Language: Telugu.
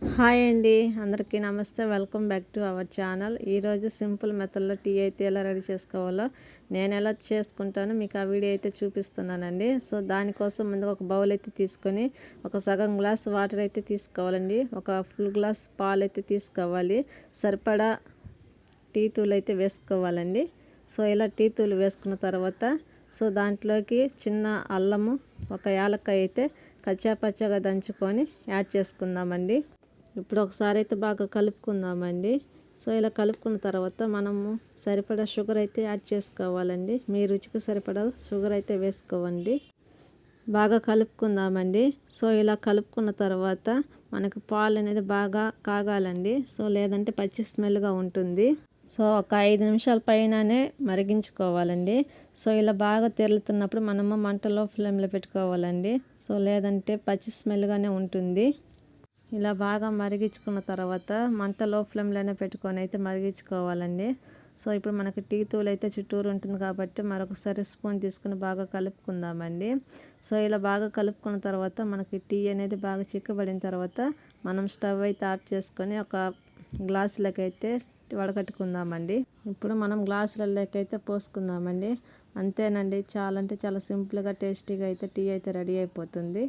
హాయ్ అండి, అందరికీ నమస్తే. Welcome back to our channel. ఈరోజు సింపుల్ మెథడ్లో టీ అయితే ఎలా రెడీ చేసుకోవాలో నేను ఎలా చేసుకుంటానో మీకు ఆ వీడియో అయితే చూపిస్తున్నానండి. సో దానికోసం ముందుగా ఒక బౌల్ అయితే తీసుకొని ఒక సగం గ్లాస్ వాటర్ అయితే తీసుకోవాలండి. ఒక ఫుల్ గ్లాస్ పాలు అయితే తీసుకోవాలి. సరిపడా టీ తూలు అయితే వేసుకోవాలండి. సో ఇలా టీ తూలు వేసుకున్న తర్వాత సో దాంట్లోకి చిన్న అల్లము, ఒక యాలక్కాయ అయితే కచ్చాపచ్చగా దంచుకొని యాడ్ చేసుకుందామండి. ఇప్పుడు ఒకసారి అయితే బాగా కలుపుకుందామండి. సో ఇలా కలుపుకున్న తర్వాత మనము సరిపడా షుగర్ అయితే యాడ్ చేసుకోవాలండి. మీ రుచికి సరిపడా షుగర్ అయితే వేసుకోవండి. బాగా కలుపుకుందామండి. సో ఇలా కలుపుకున్న తర్వాత మనకు పాలు అనేది బాగా కాగాలండి. సో లేదంటే పచ్చి స్మెల్గా ఉంటుంది. సో ఒక 5 నిమిషాల పైననే మరిగించుకోవాలండి. సో ఇలా బాగా తెరులుతున్నప్పుడు మనము మంటలో ఫ్లేమ్లో పెట్టుకోవాలండి. సో లేదంటే పచ్చి స్మెల్గానే ఉంటుంది. ఇలా బాగా మరిగించుకున్న తర్వాత మంట లో ఫ్లేమ్లోనే పెట్టుకొని అయితే మరిగించుకోవాలండి. సో ఇప్పుడు మనకి టీ తూలు అయితే చుట్టూరు ఉంటుంది కాబట్టి మరొకసారి స్పూన్ తీసుకుని బాగా కలుపుకుందామండి. సో ఇలా బాగా కలుపుకున్న తర్వాత మనకి టీ అనేది బాగా చిక్కబడిన తర్వాత మనం స్టవ్ అయితే ఆఫ్ చేసుకొని ఒక గ్లాసులకి అయితే వడకట్టుకుందామండి. ఇప్పుడు మనం గ్లాసులలోకి అయితే పోసుకుందామండి. అంతేనండి, చాలా అంటే చాలా సింపుల్గా టేస్టీగా అయితే టీ అయితే రెడీ అయిపోతుంది.